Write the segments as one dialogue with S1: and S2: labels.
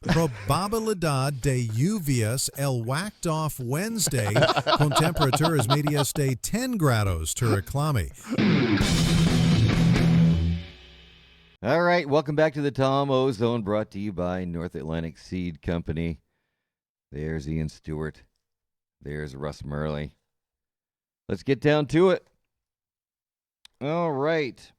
S1: Probabilidad de lluvias el whacked off Wednesday con temperaturas medias de 10 grados to reclame.
S2: All right, welcome back to the Tom O Zone, brought to you by North Atlantic Seed Company. There's Ian Stuart. There's Russ Murley. Let's get down to it. All right.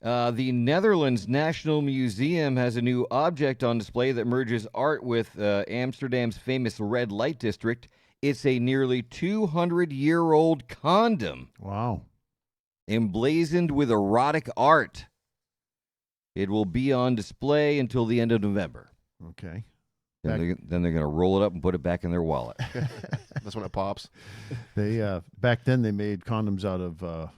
S2: The Netherlands National Museum has a new object on display that merges art with Amsterdam's famous red light district. It's a nearly 200-year-old condom.
S3: Wow.
S2: Emblazoned with erotic art. It will be on display until the end of November.
S3: Okay.
S2: Then they're going to roll it up and put it back in their wallet.
S4: That's when it pops.
S3: They back then they made condoms out of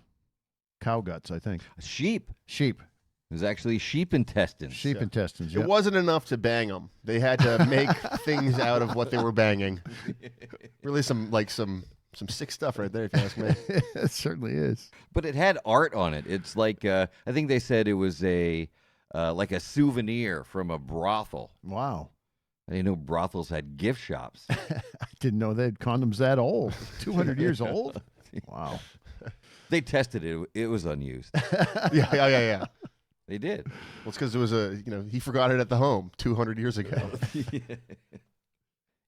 S3: cow guts, I think.
S2: Sheep.
S3: Sheep.
S2: It was actually sheep intestines.
S3: Sheep intestines.
S4: It wasn't enough to bang them. They had to make things out of what they were banging. Really some sick stuff right there, if you ask me.
S3: It certainly is.
S2: But it had art on it. It's like I think they said it was like a souvenir from a brothel.
S3: Wow.
S2: I didn't know brothels had gift shops.
S3: I didn't know they had condoms that old. 200 years old? Wow.
S2: They tested it. It was unused.
S4: Yeah.
S2: They did.
S4: Well, it's because it was he forgot it at the home 200 years ago.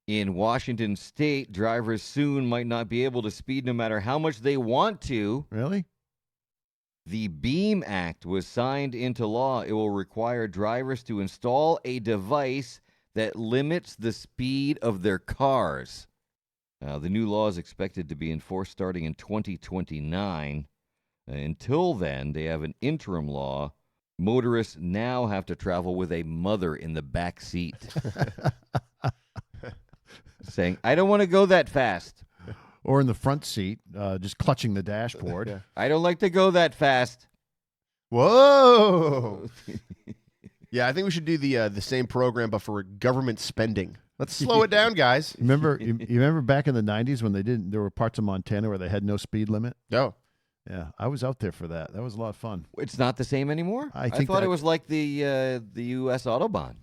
S2: In Washington State, drivers soon might not be able to speed no matter how much they want to.
S3: Really?
S2: The BEAM Act was signed into law. It will require drivers to install a device that limits the speed of their cars. The new law is expected to be enforced starting in 2029. Until then, they have an interim law. Motorists now have to travel with a mother in the back seat. Saying, I don't want to go that fast.
S3: Or in the front seat, just clutching the dashboard.
S4: Yeah.
S2: I don't like to go that fast.
S4: Whoa! Yeah, I think we should do the same program, but for government spending. Let's slow it down, guys.
S3: You remember back in the 90s when there were parts of Montana where they had no speed limit?
S4: No.
S3: Yeah, I was out there for that. That was a lot of fun.
S2: It's not the same anymore?
S3: I
S2: thought it was like the U.S. Autobahn.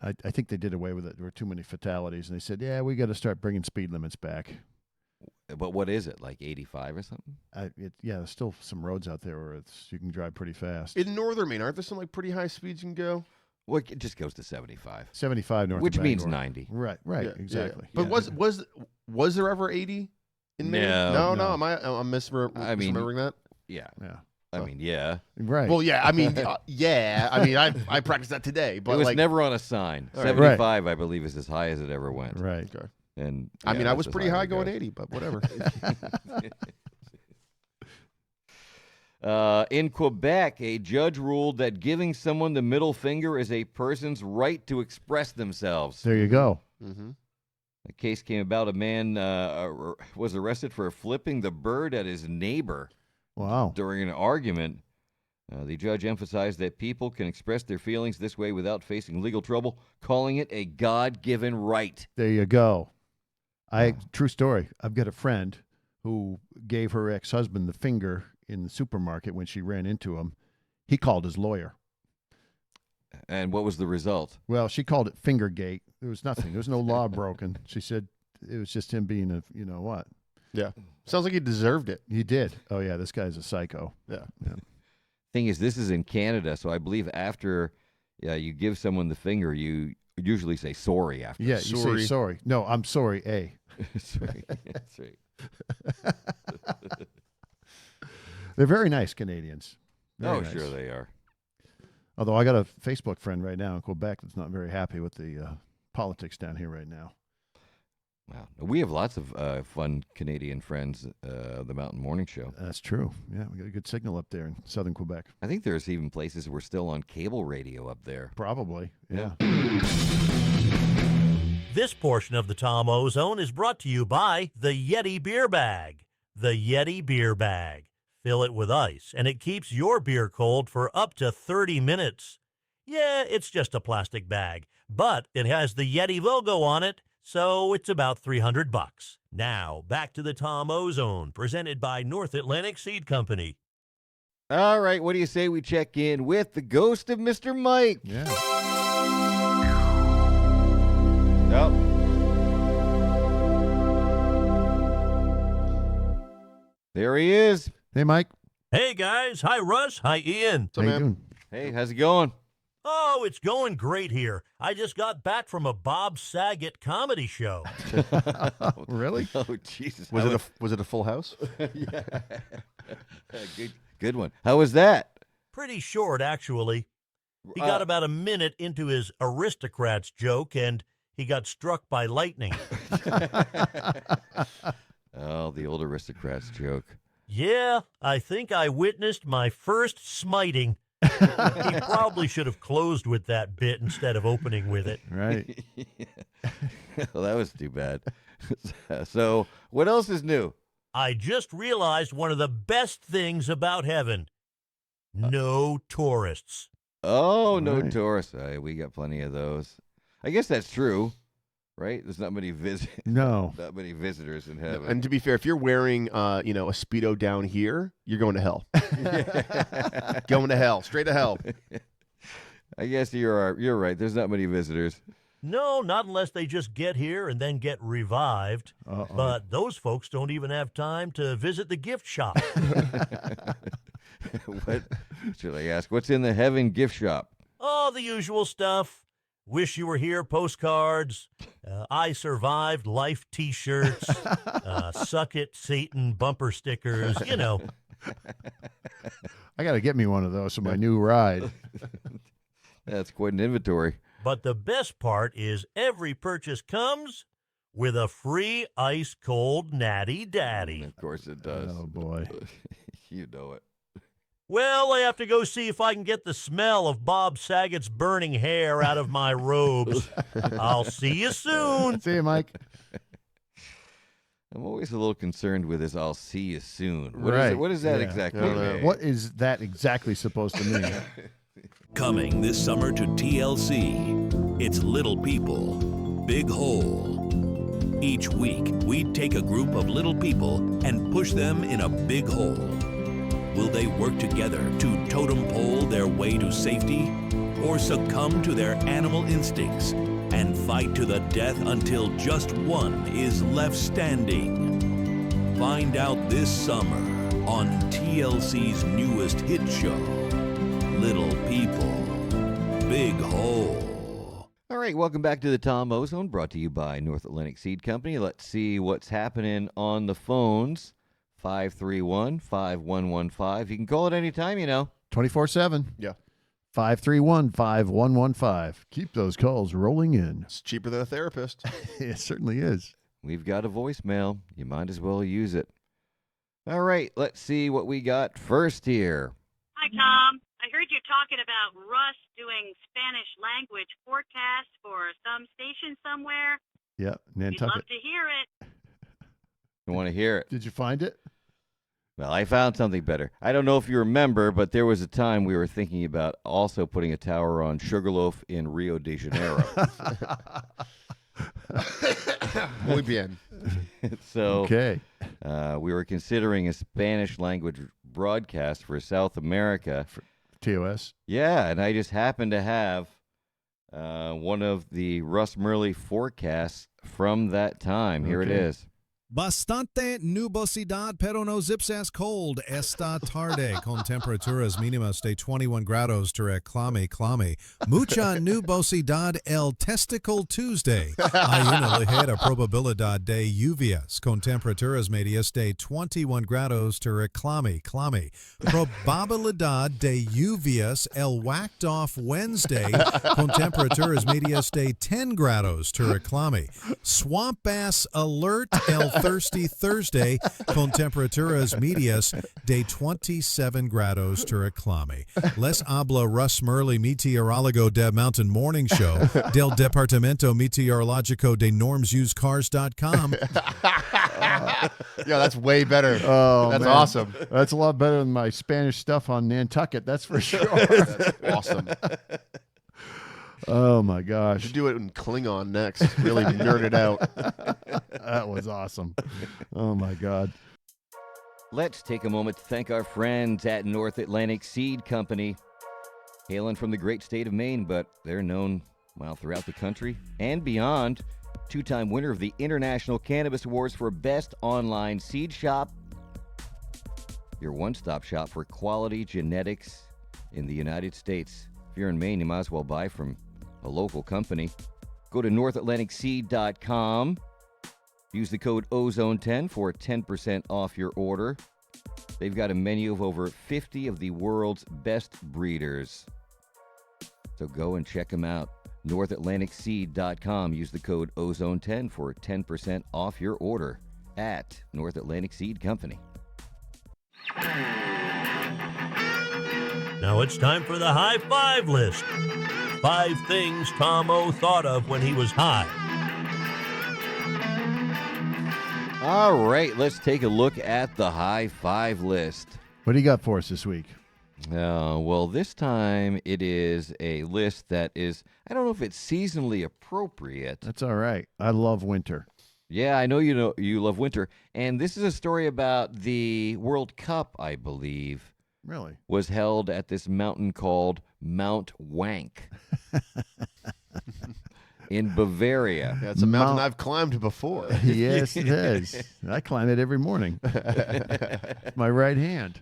S3: I think they did away with it. There were too many fatalities, and they said, yeah, we got to start bringing speed limits back.
S2: But what is it, like 85 or something?
S3: There's still some roads out there where you can drive pretty fast.
S4: In northern Maine, aren't there some pretty high speeds you can go?
S2: Well, it just goes to 75.
S3: 75 north
S2: Which
S3: of
S2: means
S3: Bangor.
S2: 90.
S3: Right,
S4: Yeah,
S3: exactly.
S4: Yeah. But was there ever 80 in Maine?
S2: No.
S4: No. I'm misremembering that?
S2: Yeah.
S3: Yeah.
S2: I mean, yeah.
S3: Right.
S4: Well, yeah. I mean, yeah. I mean, I practiced that today, but
S2: It was never on a sign.
S4: All right.
S2: 75, I believe, is as high as it ever went.
S3: Right.
S4: Okay.
S2: And
S4: I mean, I
S2: that's
S4: was
S2: as
S4: pretty
S2: as
S4: high
S2: it
S4: going
S2: goes.
S4: 80, but whatever.
S2: In Quebec, a judge ruled that giving someone the middle finger is a person's right to express themselves.
S3: There you go.
S4: Mm-hmm.
S2: The case came about a man was arrested for flipping the bird at his neighbor
S3: Wow.
S2: during an argument. The judge emphasized that people can express their feelings this way without facing legal trouble, calling it a God-given right.
S3: There you go. True story. I've got a friend who gave her ex-husband the finger in the supermarket when she ran into him. He called his lawyer.
S2: And what was the result?
S3: Well, she called it Fingergate. There was nothing. There was no law broken. She said it was just him being a, you know what.
S4: Yeah. Sounds like he deserved it.
S3: He did. Oh, yeah, this guy's a psycho.
S4: Yeah.
S2: Thing is, this is in Canada, so I believe after you give someone the finger, you usually say sorry after.
S3: Yeah, you say sorry. No, I'm sorry, A.
S2: Sorry. That's right.
S3: They're very nice Canadians. Very nice.
S2: Sure they are.
S3: Although I got a Facebook friend right now in Quebec that's not very happy with the politics down here right now.
S2: Wow. We have lots of fun Canadian friends, the Mountain Morning Show.
S3: That's true. Yeah, we got a good signal up there in southern Quebec.
S2: I think there's even places we're still on cable radio up there.
S3: Probably, yeah.
S5: This portion of the Tom O Zone is brought to you by the Yeti Beer Bag. The Yeti Beer Bag. Fill it with ice, and it keeps your beer cold for up to 30 minutes. Yeah, it's just a plastic bag, but it has the Yeti logo on it, so it's about $300. Now, back to the Tom O Zone, presented by North Atlantic Seed Company.
S2: All right, what do you say we check in with the ghost of Mr. Mike?
S3: Yeah.
S2: There he is.
S3: Hey, Mike.
S5: Hey, guys. Hi, Russ. Hi, Ian.
S4: So,
S3: How you
S4: man,
S3: doing?
S2: Hey, how's it going?
S5: Oh, it's going great here. I just got back from a Bob Saget comedy show.
S3: Really?
S2: Oh, Jesus.
S4: was it a full house?
S2: Yeah. Good one. How was that?
S5: Pretty short, actually. He got about a minute into his aristocrats joke, and he got struck by lightning.
S2: Oh, the old aristocrats joke.
S5: Yeah, I think I witnessed my first smiting. He probably should have closed with that bit instead of opening with it.
S3: Right.
S2: Well, that was too bad. So, what else is new?
S5: I just realized one of the best things about heaven. No tourists.
S2: Oh, no
S3: Right.
S2: tourists. We got plenty of those. I guess that's true, right? There's not many
S3: No.
S2: not many visitors in heaven.
S4: And to be fair, if you're wearing, a Speedo down here, you're going to hell. Going to hell. Straight to hell.
S2: I guess you're right. There's not many visitors.
S5: No, not unless they just get here and then get revived.
S3: Uh-oh.
S5: But those folks don't even have time to visit the gift shop.
S2: What should I ask? What's in the heaven gift shop?
S5: Oh, the usual stuff. Wish you were here postcards, I survived life T-shirts, suck it Satan bumper stickers, you know.
S3: I got to get me one of those for my new ride.
S2: That's quite an inventory.
S5: But the best part is every purchase comes with a free ice-cold natty daddy.
S2: Of course it does.
S3: Oh, boy.
S2: You know it.
S5: Well, I have to go see if I can get the smell of Bob Saget's burning hair out of my robes. I'll see you soon.
S3: See you, Mike.
S2: I'm always a little concerned with this. I'll see you soon.
S3: Right.
S2: What does that
S3: Yeah.
S2: exactly
S4: I don't know.
S2: mean?
S3: What is that exactly supposed to mean?
S6: Coming this summer to TLC, it's Little People, Big Hole. Each week, we take a group of little people and push them in a big hole. Will they work together to totem pole their way to safety, or succumb to their animal instincts and fight to the death until just one is left standing? Find out this summer on TLC's newest hit show, Little People, Big Hole.
S2: All right, welcome back to the Tom Ozone, brought to you by North Atlantic Seed Company. Let's see what's happening on the phones. 531-5115. You can call it anytime,
S3: 24/7.
S4: Yeah.
S3: 531-5115. Keep those calls rolling in.
S4: It's cheaper than a therapist.
S3: It certainly is.
S2: We've got a voicemail. You might as well use it. All right, let's see what we got first here.
S7: Hi, Tom. I heard you talking about Russ doing Spanish language forecasts for some station somewhere.
S3: Yeah,
S7: We'd love
S3: Nantucket.
S7: to hear it.
S2: You want to hear it?
S3: Did you find it?
S2: Well, I found something better. I don't know if you remember, but there was a time we were thinking about also putting a tower on Sugarloaf in Rio de Janeiro.
S4: Muy bien.
S2: So
S3: Okay.
S2: we were considering a Spanish language broadcast for South America.
S3: TOS.
S2: Yeah, and I just happened to have one of the Russ Murley forecasts from that time. Here it
S3: Okay.
S2: is.
S1: Bastante nubosidad, pero no zipsas cold. Esta tarde, con temperaturas mínimas de 21 grados to reclame. Mucha nubosidad el testicle Tuesday. Hay una ligera probabilidad de lluvias, con temperaturas medias de 21 grados to reclame. Probabilidad de lluvias el whacked off Wednesday, con temperaturas medias de 10 grados to reclame. Swamp ass alert el thirsty Thursday, con temperaturas medias de 27 grados to reclame. Les habla Russ Murley, meteorólogo del Mountain Morning Show, del Departamento Meteorológico de NormsUseCars.com.
S4: Yeah, that's way better.
S3: Oh,
S4: That's
S3: man.
S4: awesome.
S3: That's a lot better than my Spanish stuff on Nantucket, that's for sure.
S4: That's awesome.
S3: Oh, my
S4: Should
S3: gosh.
S4: do it in Klingon next. Really nerd it out.
S3: That was awesome. Oh, my God.
S2: Let's take a moment to thank our friends at North Atlantic Seed Company. Hailing from the great state of Maine, but they're known, well, throughout the country and beyond. Two-time winner of the International Cannabis Awards for Best Online Seed Shop. your one-stop shop for quality genetics in the United States. If you're in Maine, you might as well buy from a local company. Go to NorthAtlanticSeed.com. Use the code OZONE10 for 10% off your order. They've got a menu of over 50 of the world's best breeders. So go and check them out. NorthAtlanticSeed.com. Use the code OZONE10 for 10% off your order at North Atlantic Seed Company.
S5: Now it's time for the High Five List. 5 things Tom O thought of when he was high.
S2: All right, let's take a look at the High Five List.
S3: What do you got for us this week?
S2: Well, this time it is a list that is, I don't know if it's seasonally appropriate.
S3: That's all right. I love winter.
S2: Yeah, I know you love winter. And this is a story about the World Cup, I believe.
S3: Really?
S2: Was held at this mountain called Mount Wank in Bavaria.
S4: Yeah, it's a mountain I've climbed before.
S3: Yes, it is. I climb it every morning. My right hand.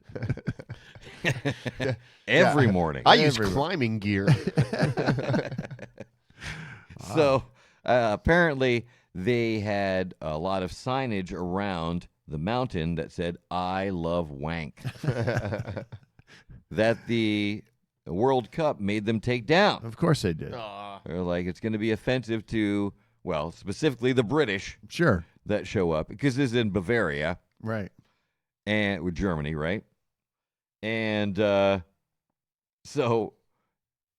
S2: Every morning.
S4: I use climbing gear.
S2: So apparently they had a lot of signage around the mountain that said, "I love wank." That the World Cup made them take down.
S3: Of course they did.
S2: They're like, it's going to be offensive to, well, specifically the British
S3: Sure.
S2: that show up, because this is in Bavaria.
S3: Right.
S2: And with Germany, right? And so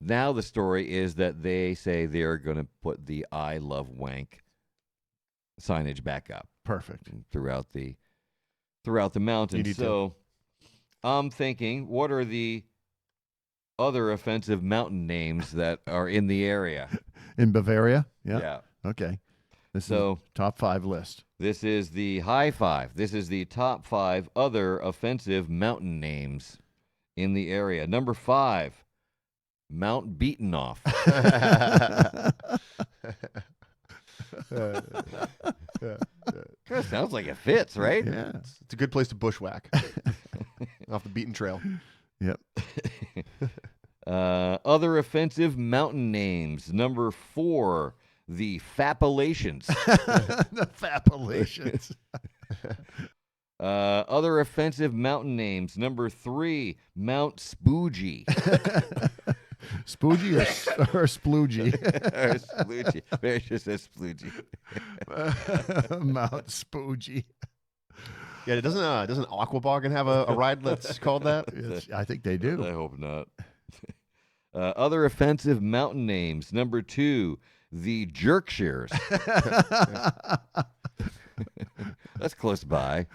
S2: now the story is that they say they're going to put the "I love wank" signage back up.
S3: Perfect.
S2: Throughout the mountain. So I'm thinking, what are the other offensive mountain names that are in the area?
S3: In Bavaria?
S2: Yeah.
S3: Okay. This
S2: So-
S3: is top 5 list.
S2: This is the high 5. This is the top 5 other offensive mountain names in the area. Number 5, Mount Beatenoff. Kind of sounds like it fits, right?
S3: Yeah.
S4: It's a good place to bushwhack off the beaten trail.
S3: Yep.
S2: Other offensive mountain names. Number 4, the Fappalations.
S3: The Fappalations.
S2: Other offensive mountain names. Number 3, Mount Spoogie.
S3: Spoogie or Sploogie?
S2: Or Sploogie. Maybe it just says Sploogie.
S3: Mount Spoogie.
S4: Yeah, doesn't Aquaboggin have a ride that's called that?
S3: I think they do.
S2: I hope not. Other offensive mountain names. Number 2, the Jerkshires. That's close by.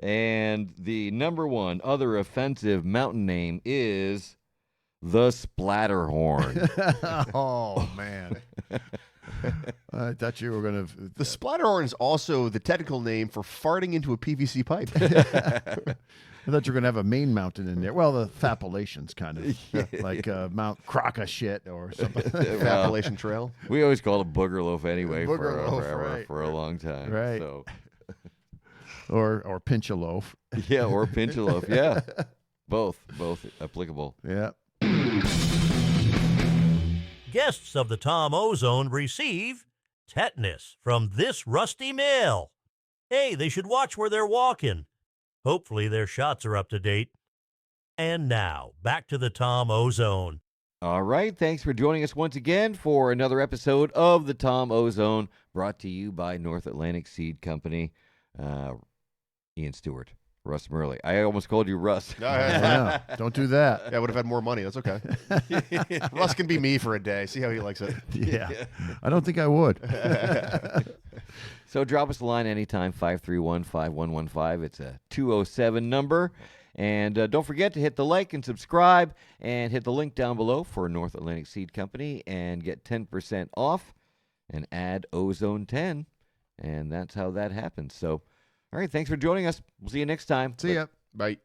S2: And the number 1 other offensive mountain name is the Splatterhorn.
S3: Oh, man. I thought you were going to...
S4: The Splatterhorn is also the technical name for farting into a PVC pipe.
S3: I thought you were going to have a main mountain in there. Well, the Fappalations kind of. Like Mount Crock-a-Shit or something.
S4: Fappalation Trail.
S2: We always called it Boogerloaf anyway
S3: Boogerloaf,
S2: for a long time.
S3: Right.
S2: So.
S3: Or Pinch-a-Loaf.
S2: Yeah, or Pinch-a-Loaf. Yeah. Both applicable.
S3: Yeah.
S5: Guests of the Tom O Zone receive tetanus from this rusty mail. Hey, they should watch where they're walking. Hopefully their shots are up to date. And now, back to the Tom O Zone.
S2: All right, thanks for joining us once again for another episode of the Tom O Zone, brought to you by North Atlantic Seed Company. Ian Stewart, Russ Murley. I almost called you Russ.
S3: Yeah, don't do that.
S4: Yeah, I would have had more money. That's okay. Russ can be me for a day. See how he likes it.
S3: Yeah. I don't think I would.
S2: So drop us a line anytime, 531-5115. It's a 207 number. And don't forget to hit the like and subscribe and hit the link down below for North Atlantic Seed Company and get 10% off and add Ozone 10. And that's how that happens. So, all right, thanks for joining us. We'll see you next time.
S3: See ya.
S4: Bye.